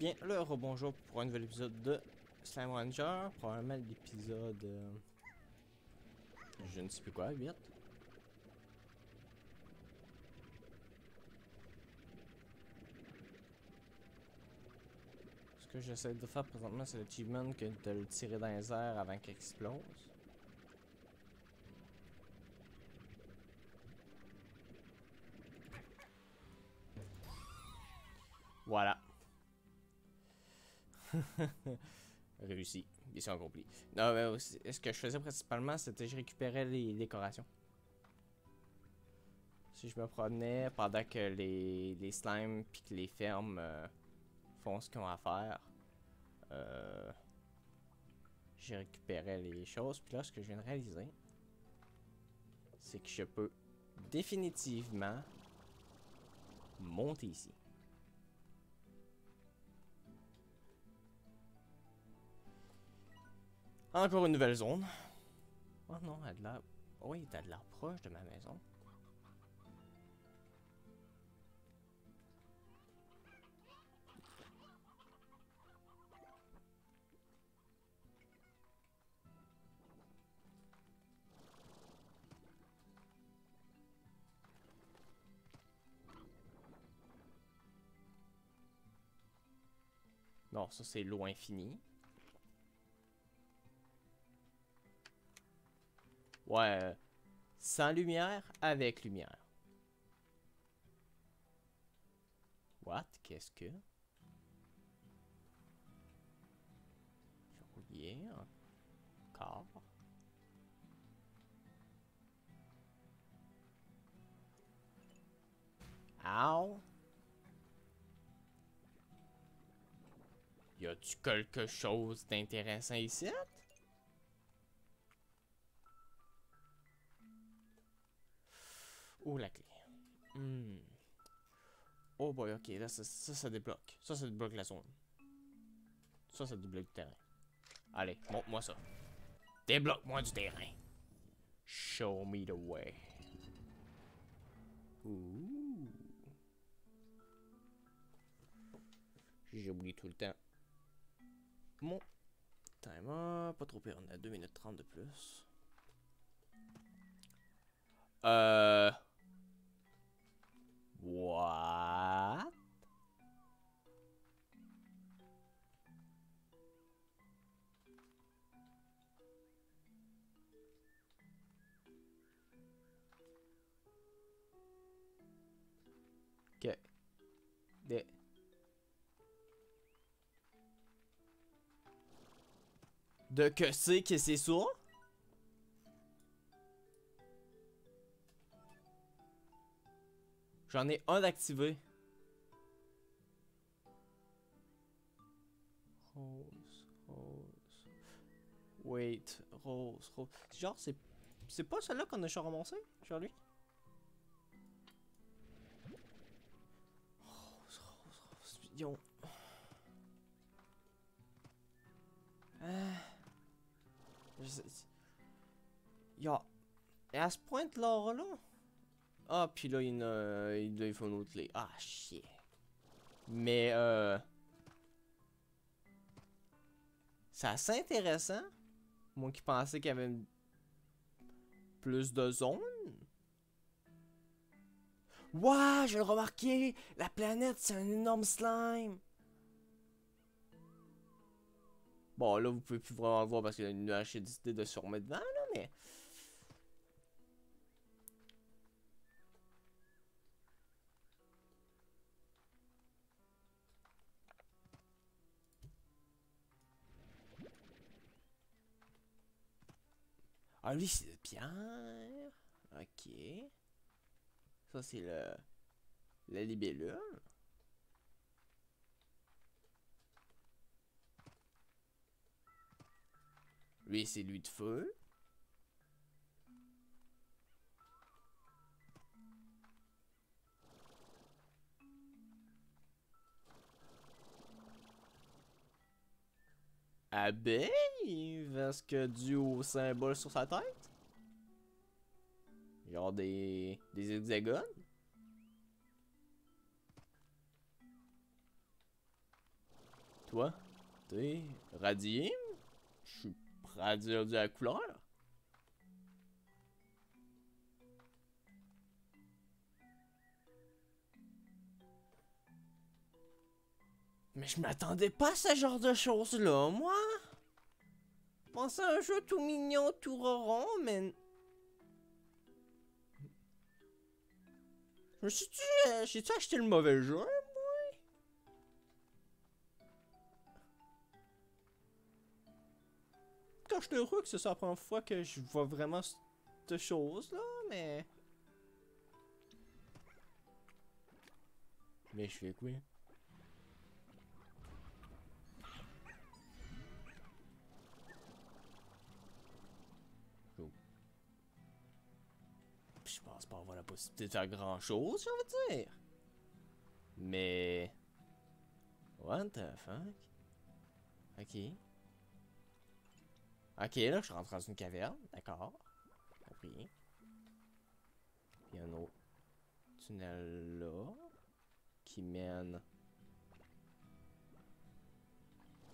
bien le rebonjour pour un nouvel épisode de Slime Ranger. Probablement l'épisode... je ne sais plus quoi, 8. Ce que j'essaie de faire présentement, c'est l'achievement que de le tirer dans les airs avant qu'il explose. Voilà. Réussi. Mission accomplie. Non, mais ce que je faisais principalement, c'était que je récupérais les décorations. Si je me promenais pendant que les slimes puis que les fermes font ce qu'ils ont à faire, j'ai récupéré les choses. Puis là, ce que je viens de réaliser, c'est que je peux définitivement monter ici. Encore une nouvelle zone. Oh non, elle a de l'air... Oui, elle a de l'air proche de ma maison. Non, ça c'est l'eau infinie. Ouais, sans lumière, avec lumière. What? Qu'est-ce que? Verrouillé encore. Ow! Y a-tu quelque chose d'intéressant ici? Oh, la clé. Oh boy, ok, là, ça débloque. Ça débloque la zone. Ça débloque du terrain. Allez, montre-moi ça. Débloque-moi du terrain. Show me the way. Ouh. J'oublie tout le temps. Mon timer, pas trop pire, on a 2 minutes 30 de plus. What? Ok. De que c'est que c'est ça? J'en ai un d'activé. Rose. Wait, rose. Genre, c'est pas celui-là qu'on a déjà ramassé, genre lui? Rose. Yo. Yo. Et à ce point-là, là? Ah, puis là, il faut une autre clé. Ah, shit. Mais, c'est assez intéressant. Moi qui pensais qu'il y avait plus de zones. Ouah, je l'ai remarqué! La planète, c'est un énorme slime! Bon, là, vous pouvez plus vraiment le voir parce qu'il y a une nuage qui a décidé de se remettre devant, là, mais... Ah, lui, c'est de pierre. Ok. Ça, c'est la libellule. Lui, c'est lui de feu. Abeille, parce que dû au symbole sur sa tête. Genre des hexagones. Toi, t'es radié? Je suis prêt à dire de la couleur, là. Mais je m'attendais pas à ce genre de choses-là, moi. Je pensais à un jeu tout mignon, tout rond, mais... Je me suis-tu... j'ai-tu acheté le mauvais jeu? Quand je te heureux que ce soit la première fois que je vois vraiment cette chose-là, mais... Mais je fais quoi? Oh. Je pense pas avoir la possibilité de faire grand-chose, j'ai envie de dire. Mais... What the fuck? Ok. Ok, là, je rentre dans une caverne. D'accord. Compris. Puis un autre tunnel là. Qui mène...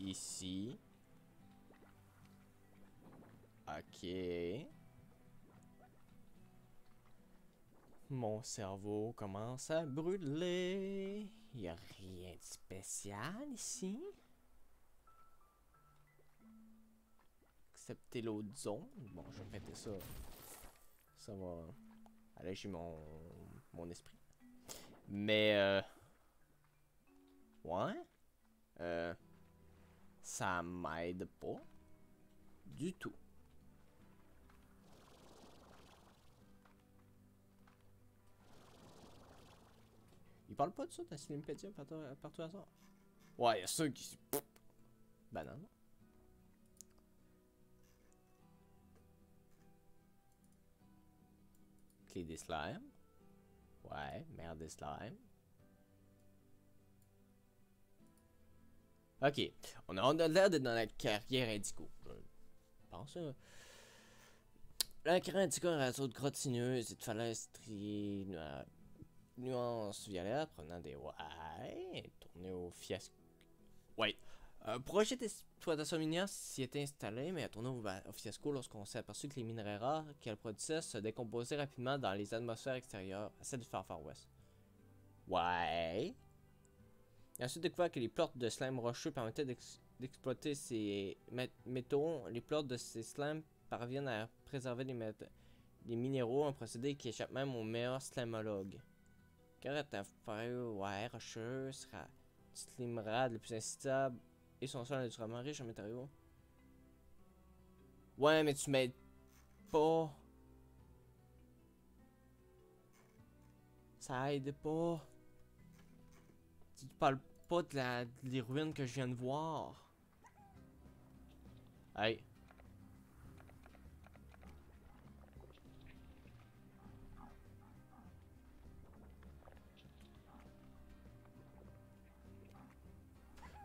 Ici. Ok. Mon cerveau commence à brûler. Il n'y a rien de spécial ici. Excepté l'autre zone. Bon, je vais fêter ça. Ça va alléger mon esprit. Mais, ouais. Ça m'aide pas. Du tout. Il parle pas de ça dans Slimpédia partout hasard. Ouais, il y a ceux qui... Banane. Clé des slimes. Ouais, merde des slimes. Ok, on a l'air d'être dans la carrière indigo. Je pense. La carrière indigo est un réseau de grottes sinueuses et de falaises striées, nuances violettes provenant des... Ouais, tourné au fiasco. Ouais. Un projet d'exploitation minière s'y était installé, mais a tourné au fiasco lorsqu'on s'est aperçu que les minerais rares qu'elle produisait se décomposaient rapidement dans les atmosphères extérieures, à celle du Far West. Ouais. Il a ensuite découvert que les plots de slime rocheux permettaient d'exploiter ces métaux. Les plots de ces slimes parviennent à préserver les minéraux, un procédé qui échappe même aux meilleurs slimologues. Car est un ouais, rocheux, sera slimrad le plus instable et son sol naturellement riche en matériaux. Ouais, mais tu m'aides pas. Ça aide pas. Tu parles pas des ruines que je viens de voir. Hey.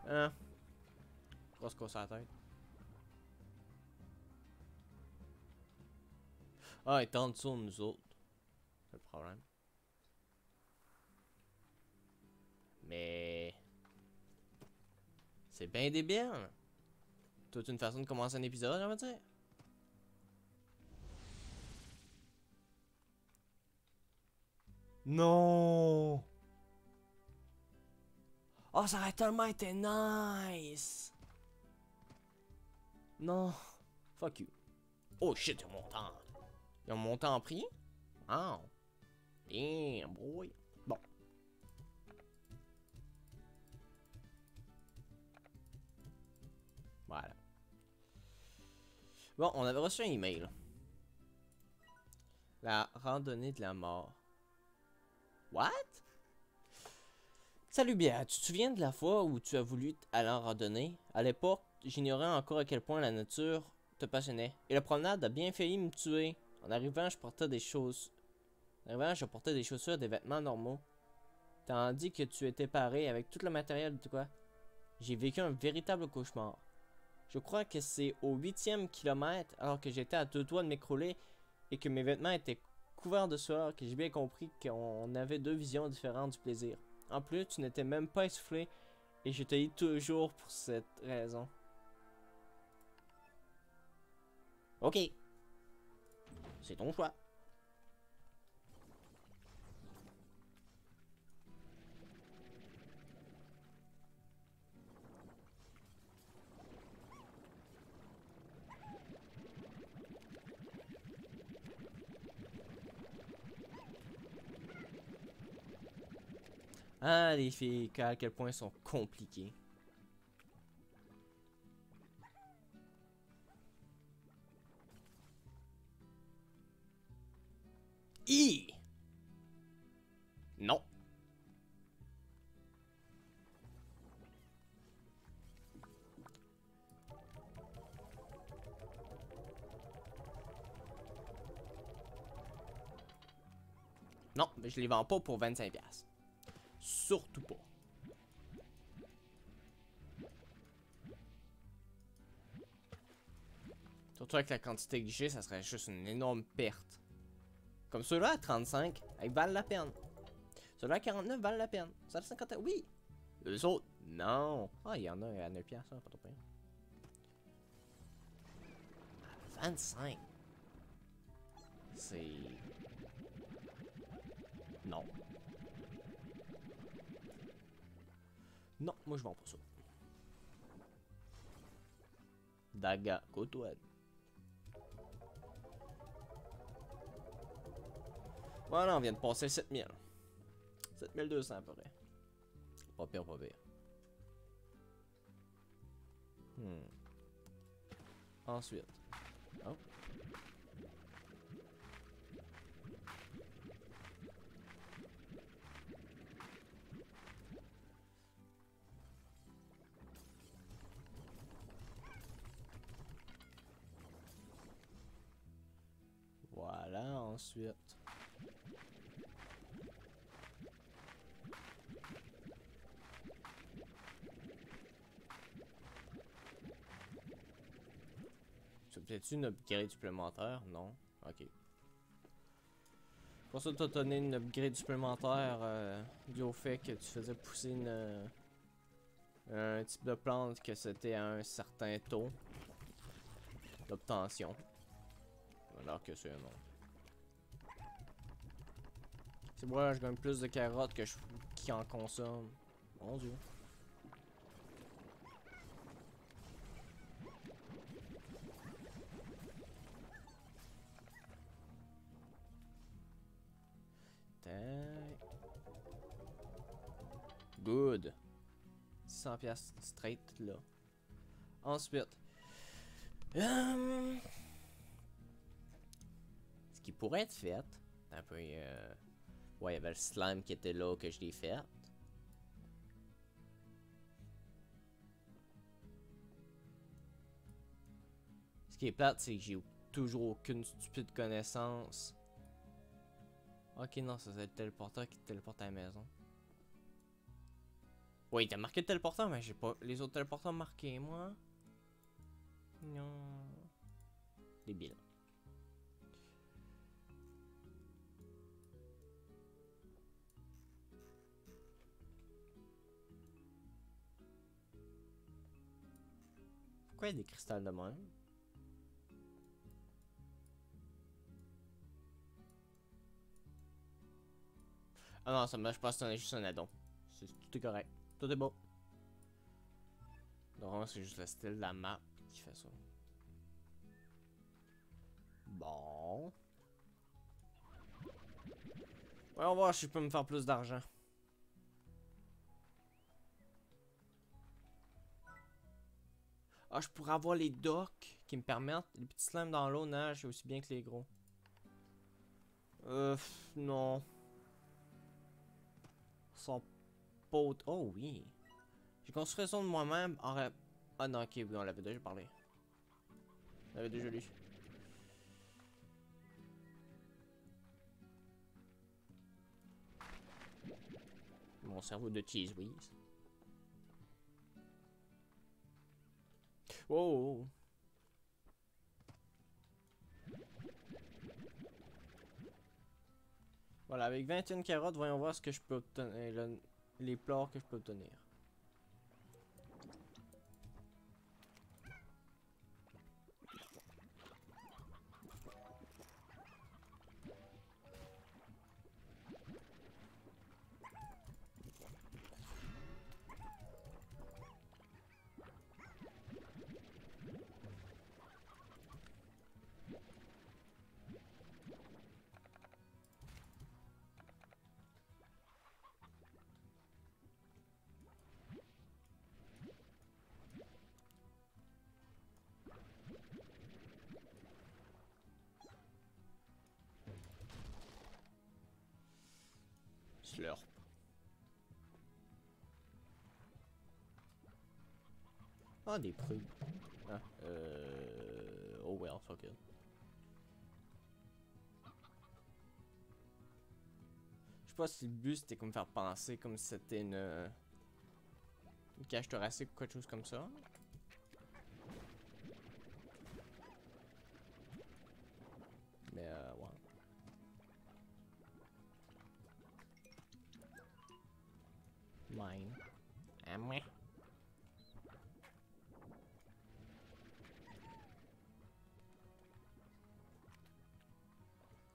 Hein? Grosse course à la tête. Ah, il est en dessous de nous autres. C'est le problème. Mais... C'est bien débile. Toute une façon de commencer un épisode, on va dire. Non! Oh, ça aurait tellement été nice! Non. Fuck you. Oh shit, ils ont monté en... Ils ont monté en prix? Oh. Damn, boy. Bon. Voilà. Bon, on avait reçu un email. La randonnée de la mort. What? Salut bien, tu te souviens de la fois où tu as voulu aller en randonnée? À l'époque, j'ignorais encore à quel point la nature te passionnait. Et la promenade a bien failli me tuer. En arrivant, je portais des choses. En arrivant, je portais des chaussures, des vêtements normaux. Tandis que tu étais paré avec tout le matériel de quoi? J'ai vécu un véritable cauchemar. Je crois que c'est au 8e kilomètre, alors que j'étais à 2 doigts de m'écrouler et que mes vêtements étaient couverts de sueur, que j'ai bien compris qu'on avait deux visions différentes du plaisir. En plus, tu n'étais même pas essoufflé Et je te dis toujours pour cette raison. Ok. C'est ton choix. Ah, les filles, à quel point ils sont compliqués. I. Non. Non, mais je les vends pas pour 25$. Surtout pas. Surtout avec la quantité que j'ai, ça serait juste une énorme perte. Comme ceux-là à 35, ils valent la peine. Ceux-là à 49 valent la peine. Ceux-là à 50, oui. Eux autres, non. Ah, il y en a à 9$, hein, pas trop bien. 25. C'est... Non. Non, moi je vends pas ça. Daga, go-to. Voilà, on vient de passer 7000. 7200 à peu près. Pas pire, pas pire. Ensuite. Oh. Voilà, ensuite. C'est peut-être une upgrade supplémentaire? Non? Ok. Pour ça, t'as donné une upgrade supplémentaire dû au fait que tu faisais pousser un type de plante que c'était à un certain taux d'obtention. Alors que c'est non. C'est moi, je gagne plus de carottes que qui en consomme. Mon dieu. Good. 100$ straight là. Ensuite. Ce qui pourrait être fait. Un peu. Ouais, il y avait le slime qui était là que je l'ai fait. Ce qui est plate, c'est que j'ai toujours aucune stupide connaissance. Ok, non, ça c'est le téléporteur qui te téléporte à la maison. Oui, t'as marqué le téléporteur, mais j'ai pas les autres téléporteurs marqués, moi. Non. Débile. Pourquoi il y a des cristals de même? Ah non, ça marche pas, c'est juste un addon. Tout est correct. Tout est beau. Donc c'est juste le style de la map qui fait ça. Bon. Ouais, on va voir si je peux me faire plus d'argent. Ah, je pourrais avoir les docks qui me permettent. Les petits slimes dans l'eau nagent aussi bien que les gros. Non. Ils sont pas... Oh oui. J'ai construit ça de moi-même en rap... Ah non, ok, oui, on l'avait déjà parlé. On l'avait déjà lu. Mon cerveau de cheese whiz. Oh. Voilà, avec 21 carottes, voyons voir ce que je peux obtenir. Les plats que je peux obtenir. Slurp. Ah, des prunes. Ah, oh well, fuck it. Je sais pas si le but c'était comme faire penser comme si c'était une cage thoracique ou quelque chose comme ça. Mais ouais. Mine. Ah moi.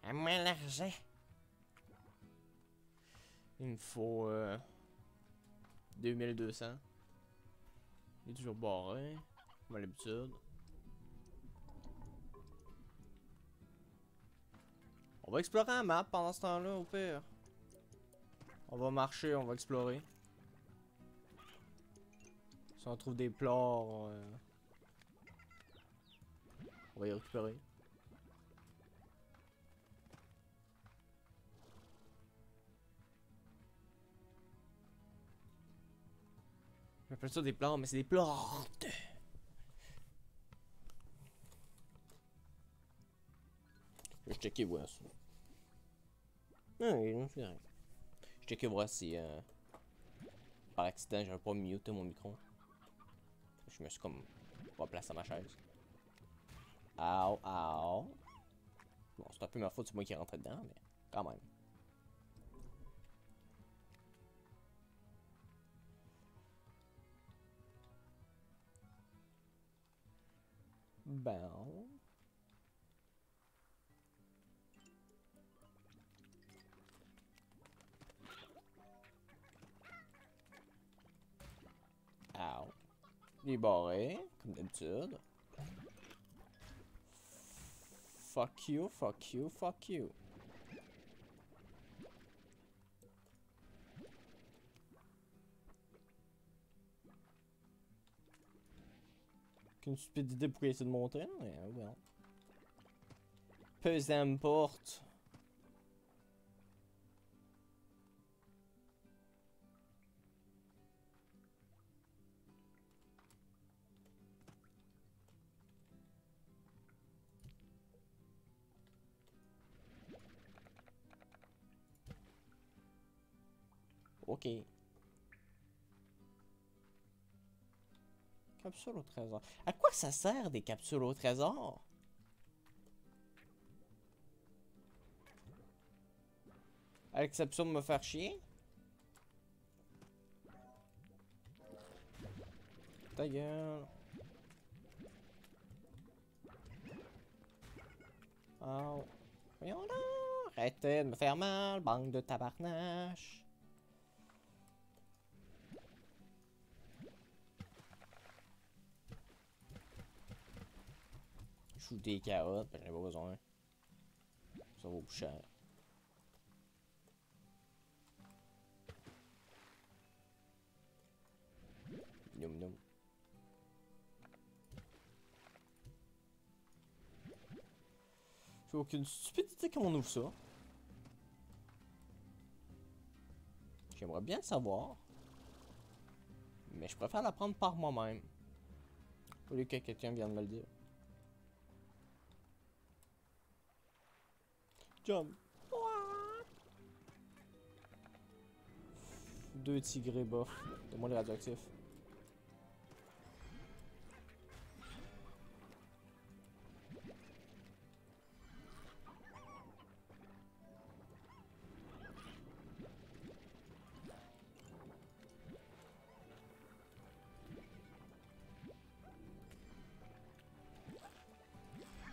À moi l'argent. Il me faut 2200. Il est toujours barré, comme à l'habitude. On va explorer un map pendant ce temps-là, au pire. On va marcher, on va explorer. Si on trouve des plats, on va y récupérer. J'appelle ça des plantes, mais c'est des plantes. Je vais checker voir ça. Non, c'est rien. Je checker voir si par accident j'avais pas muté mon micro. Je me suis comme replacé à ma chaise. Ow, ow. Bon, c'est un peu ma faute, c'est moi qui est rentré dedans, mais quand même. Ben. Ow. Il est barré, comme d'habitude. Fuck you, fuck you, fuck you. Qu'une stupide idée pour essayer de monter, mais well. Peu importe. Ok. Capsule au trésor. À quoi ça sert des capsules au trésor? À l'exception de me faire chier? Ta gueule. Oh. Voyons là. Arrêtez de me faire mal, bande de tabarnache. Je joue des carottes, j'en ai pas besoin. Ça vaut plus cher. Noum noum. J'ai aucune stupidité comment on ouvre ça. J'aimerais bien le savoir. Mais je préfère l'apprendre par moi-même. Au lieu que quelqu'un vienne me le dire. Jump. Deux tigrés bof. Donne-moi les radioactifs.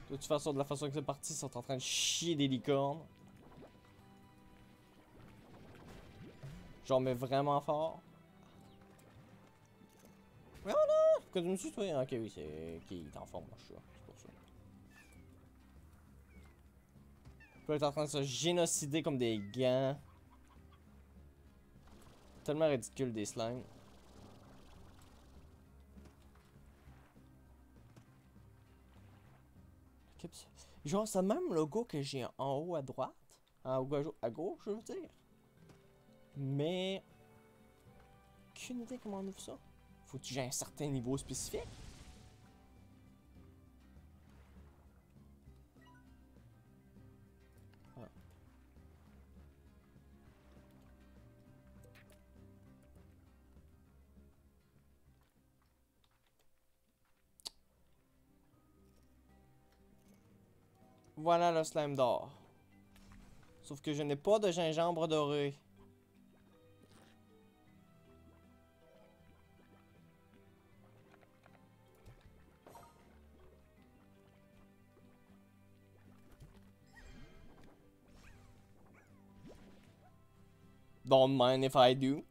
De toute façon, de la façon que c'est parti, ils sont en train de chier des licornes. Genre, mais vraiment fort. Mais oh non! Pourquoi tu me suis, toi? Ok, oui, c'est qui est en forme, moi, je suis sûr. C'est pour ça. Ils peuvent être en train de se génocider comme des gants. Tellement ridicule des slimes. Genre, c'est le même logo que j'ai en haut à droite. En haut à gauche, je veux dire. Mais... aucune idée comment on ouvre ça. Faut que j'ai un certain niveau spécifique. Ah. Voilà le slime d'or. Sauf que je n'ai pas de gingembre doré. Don't mind if I do.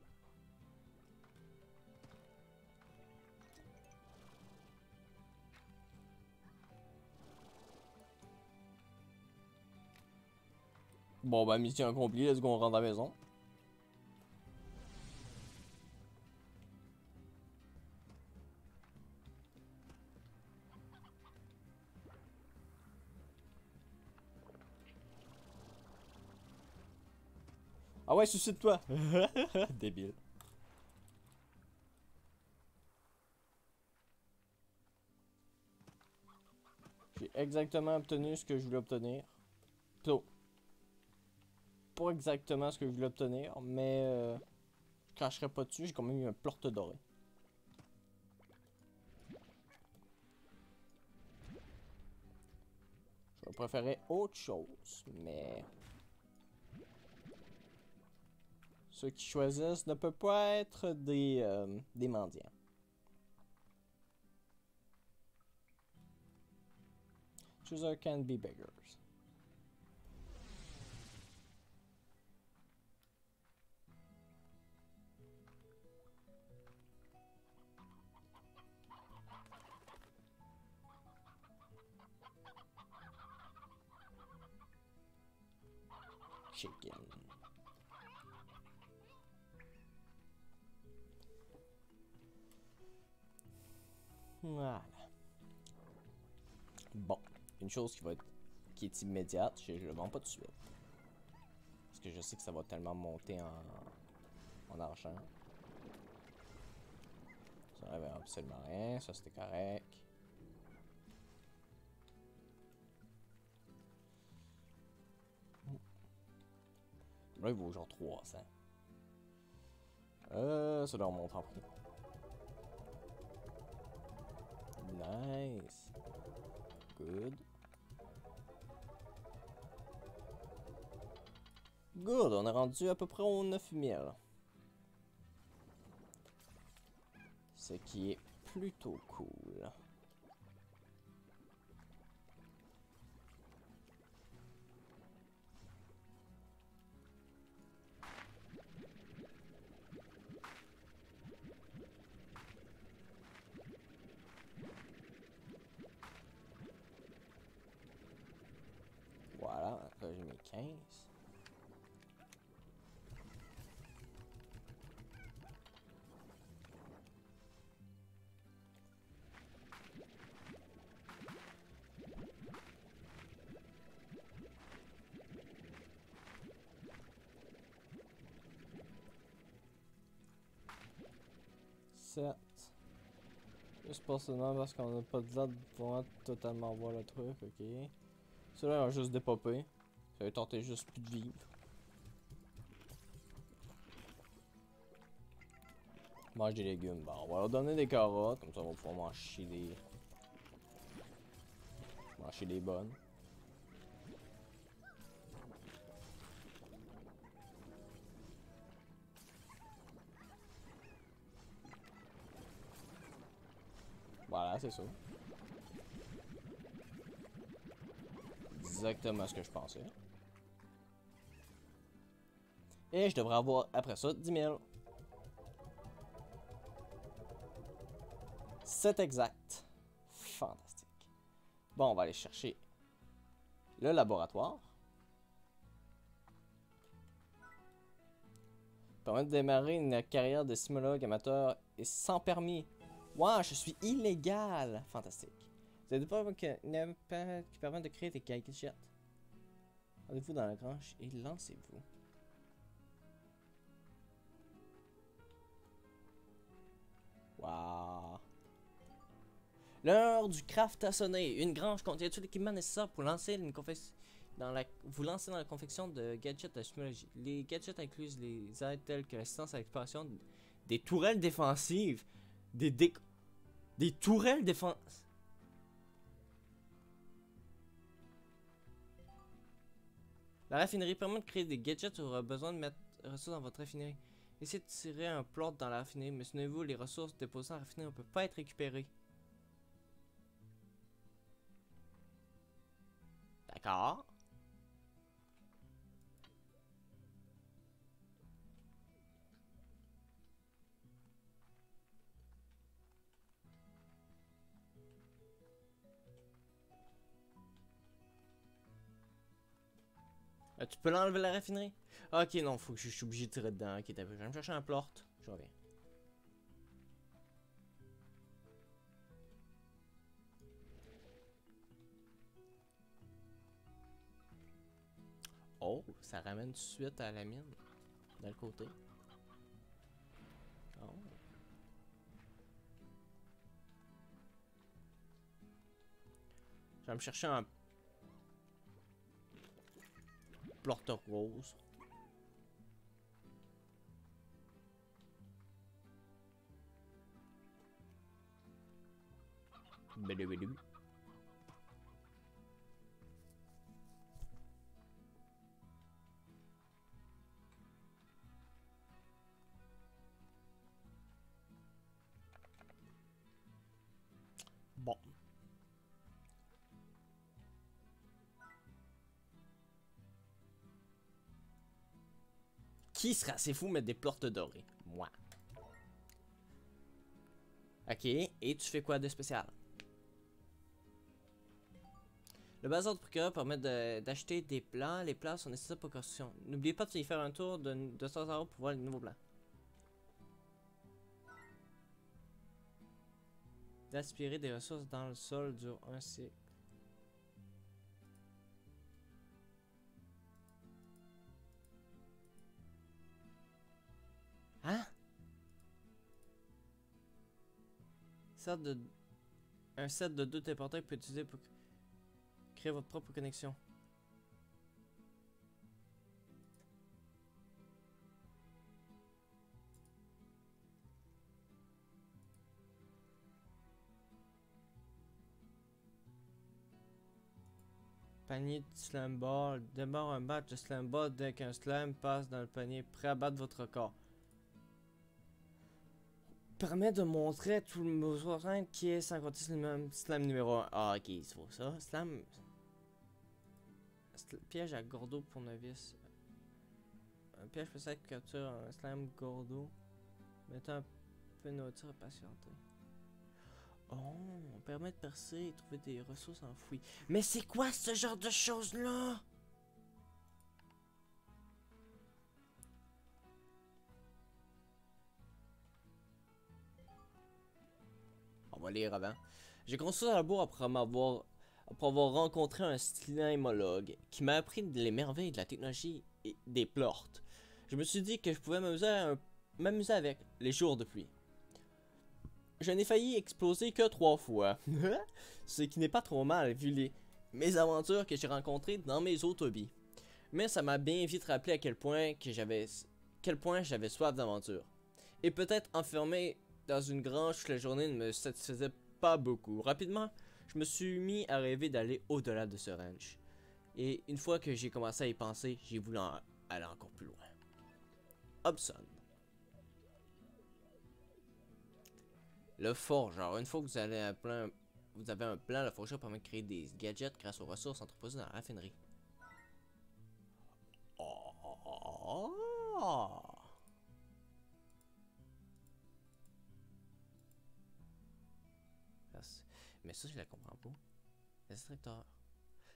Bon, bah, mission accomplie, let's go, on rentre à la maison. Ah ouais, suicide-toi! Débile. J'ai exactement obtenu ce que je voulais obtenir. Plutôt, pas exactement ce que je voulais obtenir, mais je cracherai pas dessus, j'ai quand même eu un plort doré. Je préférais autre chose, mais... ceux qui choisissent ne peuvent pas être des mendiants. Choosers can be beggars. Chicken. Voilà. Bon, une chose qui est immédiate, je le vends pas tout de suite. Parce que je sais que ça va tellement monter en argent. Ça n'avait absolument rien, ça c'était correct. Là il vaut genre 300. Ça doit remonter en prix. Nice. Good. Good, on est rendu à peu près aux 9000. Ce qui est plutôt cool. Voilà, là j'ai mes 15. Juste pour seulement parce qu'on n'a pas de date de pouvoir totalement voir le truc, ok. Ceux-là ont juste dépopé. Ça va tenter juste plus de vivre. Mange des légumes. Bon, on va leur donner des carottes, comme ça on va pouvoir manger des bonnes. Voilà, c'est ça. Exactement ce que je pensais. Et je devrais avoir, après ça, 10 000. C'est exact. Fantastique. Bon, on va aller chercher le laboratoire. Permet de démarrer une carrière de sismologue amateur et sans permis. Wow, je suis illégal! Fantastique. Vous avez pas qui permet de créer des gadgets. Rendez-vous dans la grange et lancez-vous. L'heure du craft a sonné. Une grange contient tout l'équipement nécessaire pour lancer une confection. Vous lancez dans la confection de gadgets de chimologie. Les gadgets incluent les aides telles que l'assistance à l'exploration, des tourelles défensives, des tourelles défensives. La raffinerie permet de créer des gadgets où vous aurez besoin de mettre ressources dans votre raffinerie. Essayez de tirer un plot dans la raffinerie, mais souvenez-vous, les ressources déposées en raffinerie ne peuvent pas être récupérées. D'accord. Tu peux l'enlever la raffinerie? Ok, non, faut que je suis obligé de tirer dedans. Ok, t'as vu. Je vais me chercher un plort. Je reviens. Oh, ça ramène tout de suite à la mine. D'un côté. Oh. Je vais me chercher un plort rose. Bédou. Bon. Qui sera assez fou mettre des plortes dorées? Moi. Ok, et tu fais quoi de spécial? Le bazar de procureur permet d'acheter des plans. Les plans sont nécessaires pour construction. N'oubliez pas de y faire un tour de 100 € pour voir les nouveaux plans. D'aspirer des ressources dans le sol dure un cycle. Hein? Un set de 2 téléporteurs peut être utilisé pour créer votre propre connexion. Panier de slam ball. Démarre un match de slam ball dès qu'un slam passe dans le panier, prêt à battre votre record. Permet de montrer tout le mouvement qui est sans compter le même slam numéro 1. Ah, ok, il faut ça. Slam. Piège à Gordo pour novice. Un piège peut être capture un slam Gordo. Mettant un peu de nourriture à patienter. Oh, on permet de percer et trouver des ressources enfouies. Mais c'est quoi ce genre de choses-là? On va lire avant. J'ai construit un labour après avoir rencontré un slimologue qui m'a appris les merveilles de la technologie et des plorts. Je me suis dit que je pouvais m'amuser avec les jours de pluie. Je n'ai failli exploser que 3 fois, ce qui n'est pas trop mal vu mes aventures que j'ai rencontrées dans mes autres hobbies. Mais ça m'a bien vite rappelé à quel point j'avais soif d'aventure. Et peut-être enfermé dans une grange toute la journée ne me satisfaisait pas beaucoup. Rapidement, je me suis mis à rêver d'aller au-delà de ce ranch. Et une fois que j'ai commencé à y penser, j'ai voulu aller encore plus loin. Hobson. Le forgeur. Une fois que vous avez un plan, le forgeur permet de créer des gadgets grâce aux ressources entreposées dans la raffinerie. Oh. Mais ça, je la comprends pas. Extracteur.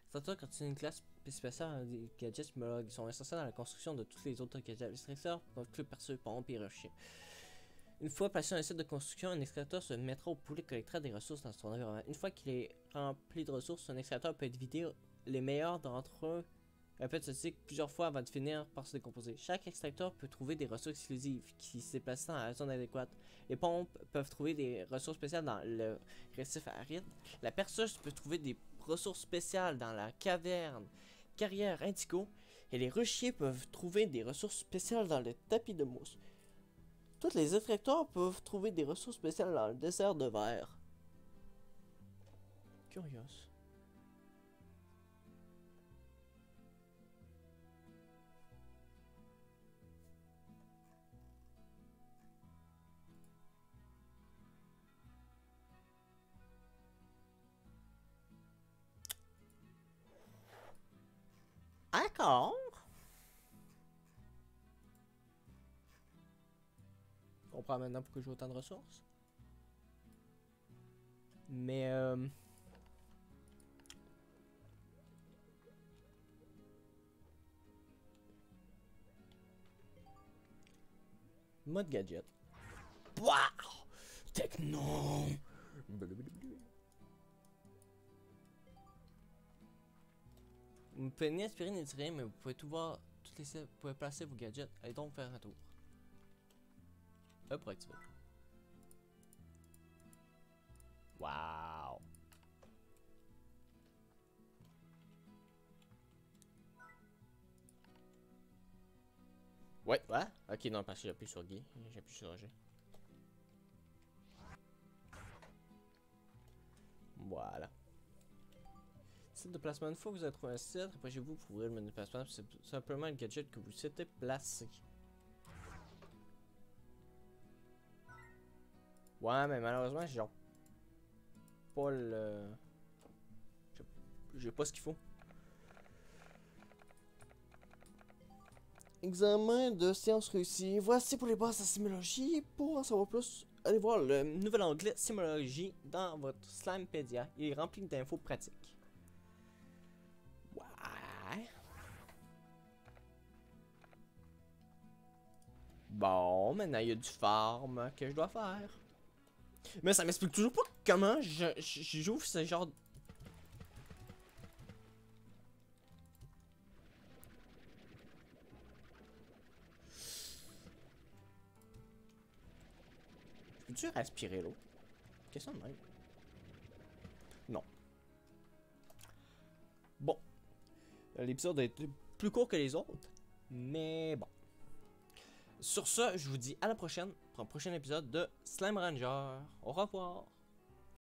Extracteur continue une classe spéciale des gadgets qui sont essentiels dans la construction de tous les autres gadgets. Extracteur peuvent inclure perceux, pompes et rochers. Une fois placé dans un site de construction, un extracteur se mettra au poulet et collectera des ressources dans son environnement. Une fois qu'il est rempli de ressources, un extracteur peut être vidé. Les meilleurs d'entre eux Répète ce cycle plusieurs fois avant de finir par se décomposer. Chaque extracteur peut trouver des ressources exclusives qui se déplacent dans la zone adéquate. Les pompes peuvent trouver des ressources spéciales dans le récif aride. La perceuse peut trouver des ressources spéciales dans la carrière indigo. Et les ruchiers peuvent trouver des ressources spéciales dans le tapis de mousse. Tous les extracteurs peuvent trouver des ressources spéciales dans le désert de verre. Curieux. D'accord. On comprend maintenant pourquoi j'ai autant de ressources. Mais mode gadget. Wow! Techno! Vous pouvez ni aspirer ni tirer, mais vous pouvez tout voir, vous pouvez placer vos gadgets. Allez donc faire un tour. Hop, pour activer. Wow! Ouais, ouais. Ok, non, parce que j'appuie sur Guy. J'appuie sur G. Voilà. Site de placement. Une fois que vous avez trouvé un site, approchez-vous pour ouvrir le menu de placement. C'est simplement le gadget que vous souhaitez placer. Ouais, mais malheureusement, j'ai genre pas le. J'ai pas ce qu'il faut. Examen de sciences réussi. Voici pour les bases de simologie. Pour en savoir plus, allez voir le nouvel onglet Simologie dans votre Slimepedia. Il est rempli d'infos pratiques. Ouais. Bon, maintenant il y a du farm que je dois faire. Mais ça m'explique toujours pas comment j'ouvre ce genre de... Peux-tu respirer l'eau? Question de même. Non. Bon. L'épisode a été plus court que les autres. Mais bon. Sur ce, je vous dis à la prochaine pour un prochain épisode de Slime Ranger. Au revoir.